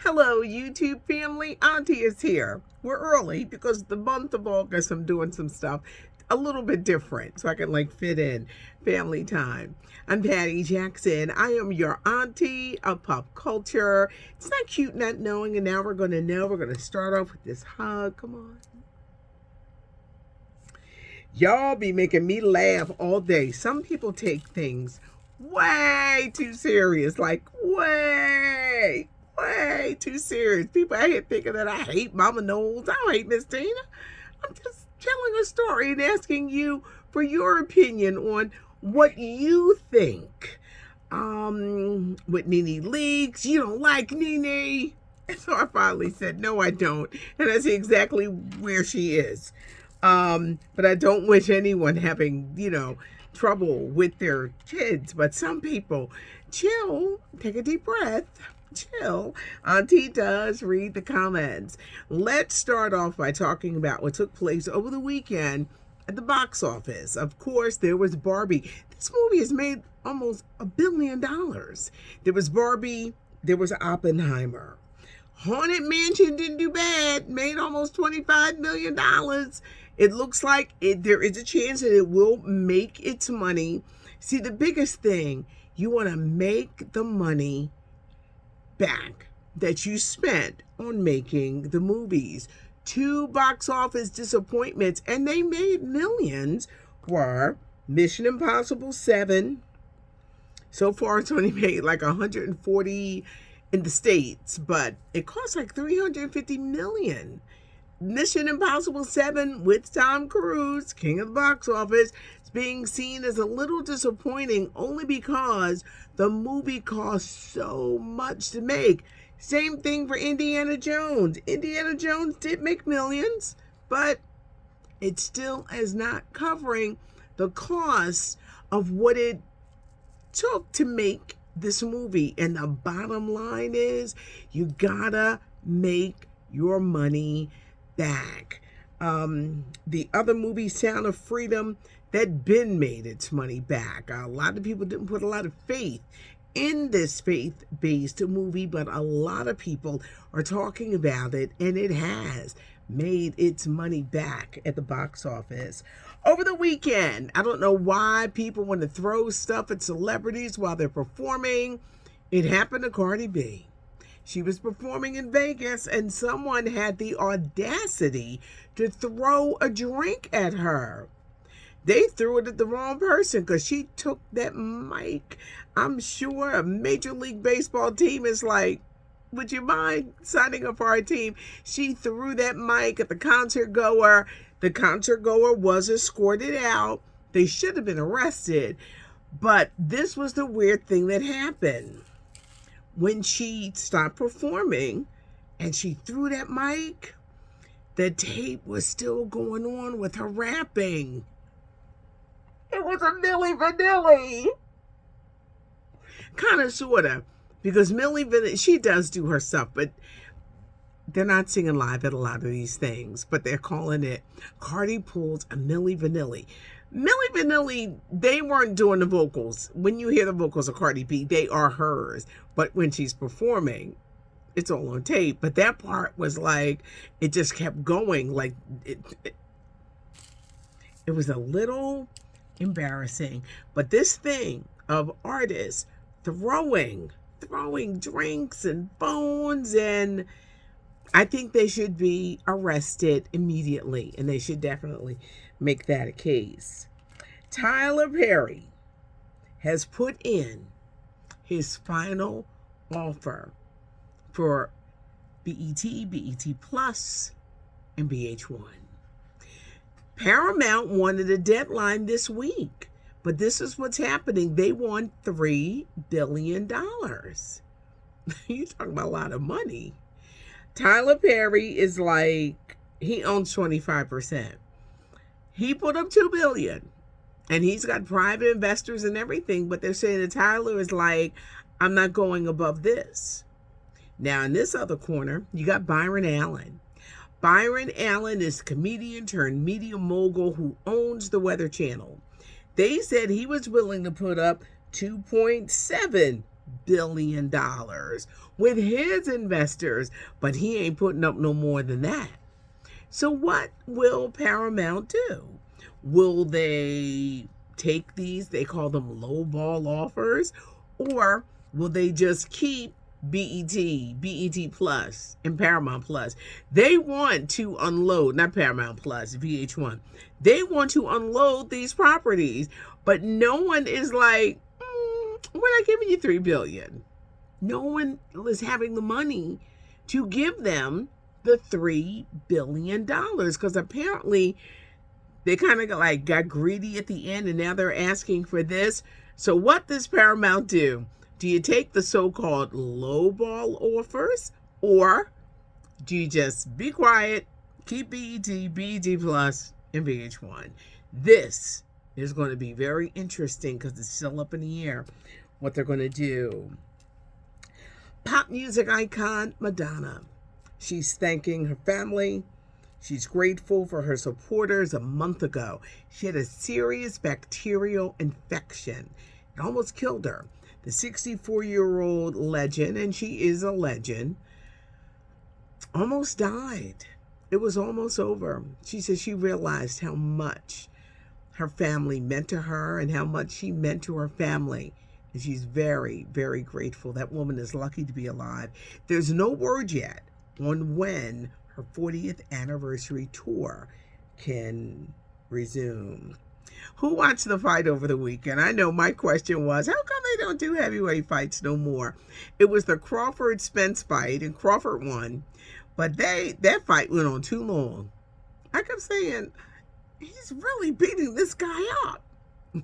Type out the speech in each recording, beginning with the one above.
Hello, YouTube family. Auntie is here. We're early because the month of August I'm doing some stuff a little bit different so I can fit in family time. I'm Patty Jackson. I am your auntie of pop culture. It's not cute not knowing, and now we're going to know. We're going to start off with this hug. Come on. Y'all be making me laugh all day. Some people take things way too serious, way too serious. People out here thinking that I hate Mama Knowles. I don't hate Miss Tina. I'm just telling a story and asking you for your opinion on what you think. With Nene Leakes, you don't like Nene. And so I finally said, no, I don't. And I see exactly where she is. But I don't wish anyone having, trouble with their kids. But some people, chill, take a deep breath. Chill. Auntie does read the comments. Let's start off by talking about what took place over the weekend at the box office. Of course, there was Barbie. This movie has made almost $1 billion. There was Barbie. There was Oppenheimer. Haunted Mansion didn't do bad. Made almost $25 million. It looks like there is a chance that it will make its money. See, the biggest thing, you want to make the money back that you spent on making the movies. 2 box office disappointments, and they made millions, were Mission Impossible 7. So far, it's only made 140 in the States, but it cost $350 million. Mission Impossible 7 with Tom Cruise, king of the box office, is being seen as a little disappointing only because the movie cost so much to make. Same thing for Indiana Jones. Indiana Jones did make millions, but it still is not covering the cost of what it took to make this movie. And the bottom line is, you gotta make your money back. The other movie, Sound of Freedom, that been made its money back. A lot of people didn't put a lot of faith in this faith-based movie, but a lot of people are talking about it, and it has made its money back at the box office. Over the weekend, I don't know why people want to throw stuff at celebrities while they're performing. It happened to Cardi B. She was performing in Vegas, and someone had the audacity to throw a drink at her. They threw it at the wrong person because she took that mic. I'm sure a Major League Baseball team is like, would you mind signing up for our team? She threw that mic at the concert goer. The concert goer was escorted out. They should have been arrested. But this was the weird thing that happened. When she stopped performing and she threw that mic, the tape was still going on with her rapping. It was a Milli Vanilli. Kind of, sort of. Because Milli Vanilli, she does do her stuff, but they're not singing live at a lot of these things. But they're calling it Cardi pulls a Milli Vanilli. Milli Vanilli, they weren't doing the vocals. When you hear the vocals of Cardi B, they are hers. But when she's performing, it's all on tape. But that part was it just kept going. It was a little embarrassing. But this thing of artists throwing drinks and phones, and I think they should be arrested immediately, and they should definitely make that a case. Tyler Perry has put in his final offer for BET, BET Plus, and VH-1. Paramount wanted a deadline this week, but this is what's happening. They want $3 billion. You're talking about a lot of money. Tyler Perry is he owns 25%. He put up $2 billion, and he's got private investors and everything, but they're saying that Tyler is I'm not going above this. Now, in this other corner, you got Byron Allen. Byron Allen is a comedian turned media mogul who owns the Weather Channel. They said he was willing to put up $2.7 billion with his investors, but he ain't putting up no more than that. So what will Paramount do? Will they take these, they call them lowball offers, or will they just keep BET Plus, and Paramount Plus? They want to unload, not Paramount Plus, VH1. They want to unload these properties, but no one is like, we're not giving you $3 billion. No one is having the money to give them the $3 billion, because apparently they kind of got greedy at the end, and now they're asking for this. So what does Paramount do? Do you take the so-called lowball offers, or do you just be quiet, keep BET Plus, and VH1? This is going to be very interesting because it's still up in the air what they're going to do. Pop music icon Madonna. She's thanking her family. She's grateful for her supporters. A month ago, she had a serious bacterial infection. It almost killed her. The 64-year-old legend, and she is a legend, almost died. It was almost over. She said she realized how much her family meant to her and how much she meant to her family. And she's very, very grateful. That woman is lucky to be alive. There's no word yet on when her 40th anniversary tour can resume. Who watched the fight over the weekend? I know my question was, how come they don't do heavyweight fights no more? It was the Crawford-Spence fight, and Crawford won. But that fight went on too long. I kept saying, he's really beating this guy up.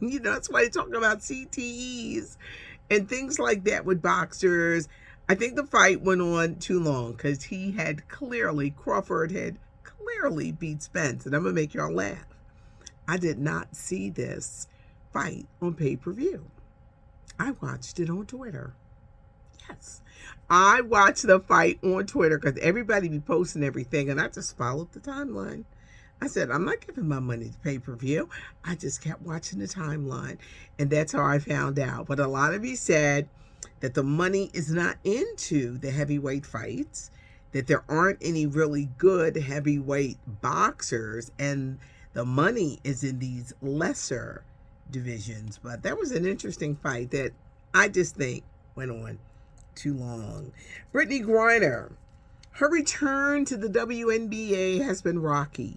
That's why they talk about CTEs and things like that with boxers. I think the fight went on too long because Crawford had clearly beat Spence. And I'm going to make y'all laugh. I did not see this fight on pay-per-view. I watched it on Twitter. Yes. I watched the fight on Twitter because everybody be posting everything, and I just followed the timeline. I said, I'm not giving my money to pay-per-view. I just kept watching the timeline, and that's how I found out. But a lot of you said that the money is not into the heavyweight fights, that there aren't any really good heavyweight boxers, and the money is in these lesser divisions. But that was an interesting fight that I just think went on too long. Brittany Griner, her return to the WNBA has been rocky,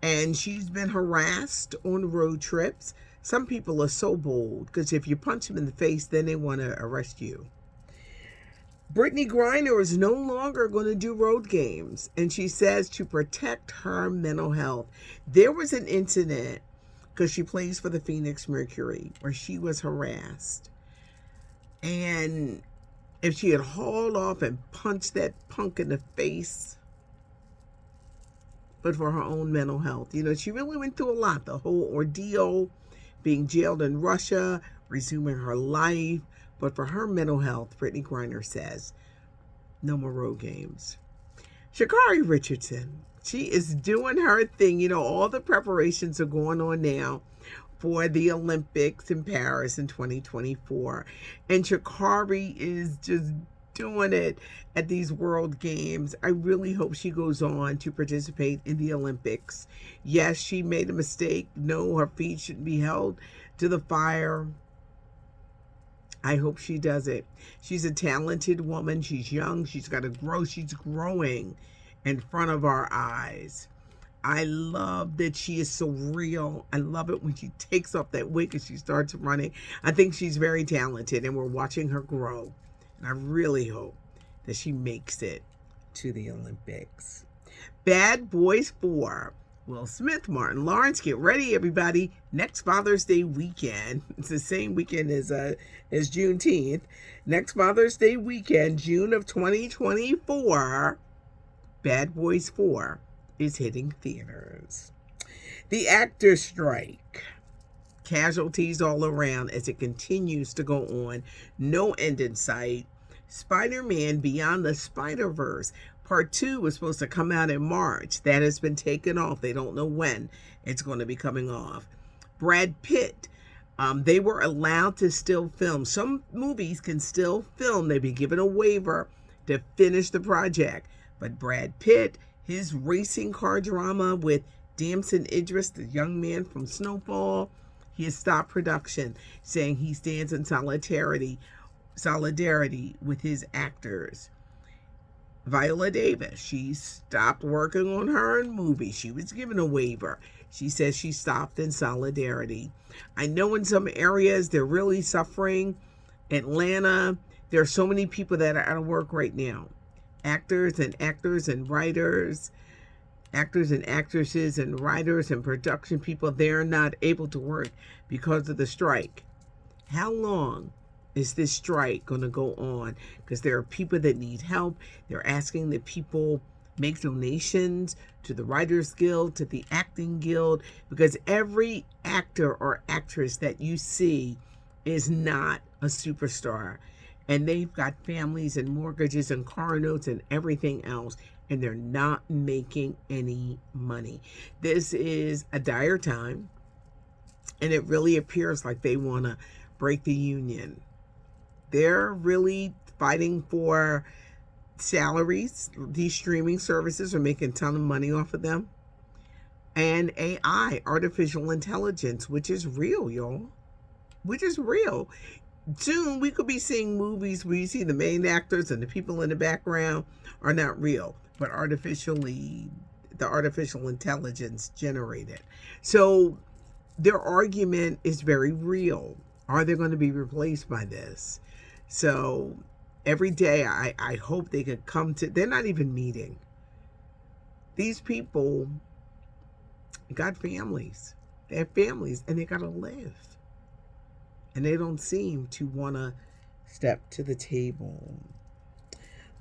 and she's been harassed on road trips. Some people are so bold because if you punch them in the face, then they want to arrest you. Brittany Griner is no longer going to do road games, and she says to protect her mental health. There was an incident, because she plays for the Phoenix Mercury, where she was harassed. And if she had hauled off and punched that punk in the face, but for her own mental health. She really went through a lot. The whole ordeal, being jailed in Russia, resuming her life. But for her mental health, Brittany Griner says, no more road games. Sha'Carri Richardson, she is doing her thing. All the preparations are going on now for the Olympics in Paris in 2024. And Sha'Carri is just doing it at these World Games. I really hope she goes on to participate in the Olympics. Yes, she made a mistake. No, her feet shouldn't be held to the fire. I hope she does it. She's a talented woman. She's young. She's got to grow. She's growing in front of our eyes. I love that she is so real. I love it when she takes off that wig and she starts running. I think she's very talented, and we're watching her grow. And I really hope that she makes it to the Olympics. Bad Boys 4. Will Smith, Martin Lawrence, get ready, everybody. Next Father's Day weekend. It's the same weekend as Juneteenth. Next Father's Day weekend, June of 2024, Bad Boys 4 is hitting theaters. The actors' strike. Casualties all around as it continues to go on. No end in sight. Spider-Man Beyond the Spider-Verse. Part 2 was supposed to come out in March. That has been taken off. They don't know when it's going to be coming off. Brad Pitt They were allowed to still film. Some movies can still film. They've been given a waiver to finish the project. But Brad Pitt, his racing car drama with Damson Idris, the young man from Snowfall, he has stopped production, saying he stands in solidarity with his actors. Viola Davis, she stopped working on her movie. She was given a waiver. She says she stopped in solidarity. I know in some areas they're really suffering. Atlanta, there are so many people that are out of work right now. Actors and writers, actors and actresses and writers and production people, they're not able to work because of the strike. How long is this strike going to go on? Because there are people that need help. They're asking that people make donations to the Writers Guild, to the Acting Guild, because every actor or actress that you see is not a superstar. And they've got families and mortgages and car notes and everything else, and they're not making any money. This is a dire time, and it really appears like they want to break the union. They're really fighting for salaries. These streaming services are making a ton of money off of them. And AI, artificial intelligence, which is real, y'all. Which is real. Soon we could be seeing movies where you see the main actors and the people in the background are not real, but the artificial intelligence generated. So their argument is very real. Are they going to be replaced by this? So every day I hope they could come to, they're not even meeting. These people got families. They have families and they got to live. And they don't seem to want to step to the table.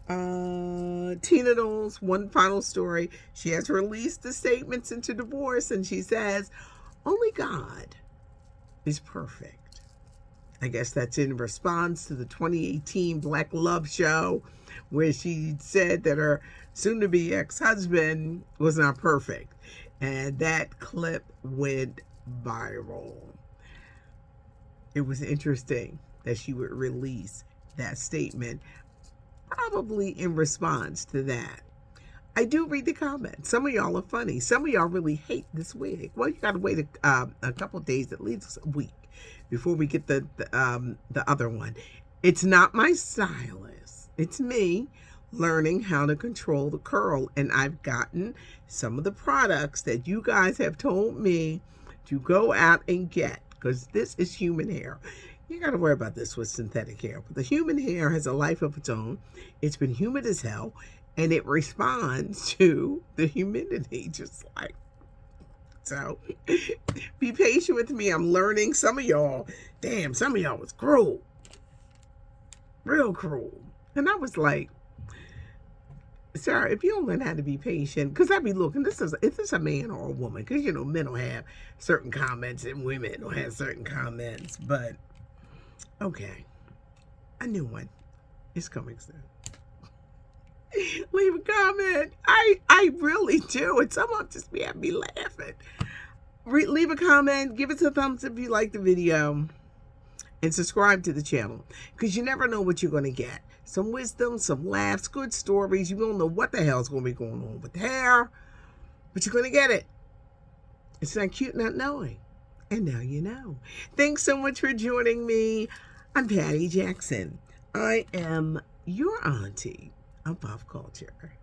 Tina Knowles, one final story. She has released the statements into divorce, and she says, only God is perfect. I guess that's in response to the 2018 Black Love show, where she said that her soon-to-be ex-husband was not perfect. And that clip went viral. It was interesting that she would release that statement, probably in response to that. I do read the comments. Some of y'all are funny. Some of y'all really hate this wig. Well, you got to wait a couple days, at least a week, before we get the other one. It's not my stylist. It's me learning how to control the curl. And I've gotten some of the products that you guys have told me to go out and get, because this is human hair. You got to worry about this with synthetic hair. But the human hair has a life of its own. It's been humid as hell, and it responds to the humidity, just like. So be patient with me. I'm learning. Some of y'all was cruel. Real cruel. And I was like, sir, if you don't learn how to be patient, because I be looking, is this a man or a woman? Because, you know, men will have certain comments and women will have certain comments. But, okay. A new one is coming soon. Leave a comment. I really do. And some of them just be having me laughing. Leave a comment. Give us a thumbs up if you like the video. And subscribe to the channel. Because you never know what you're going to get. Some wisdom, some laughs, good stories. You don't know what the hell's going to be going on with the hair. But you're going to get it. It's not cute not knowing. And now you know. Thanks so much for joining me. I'm Patty Jackson. I am your auntie of pop culture.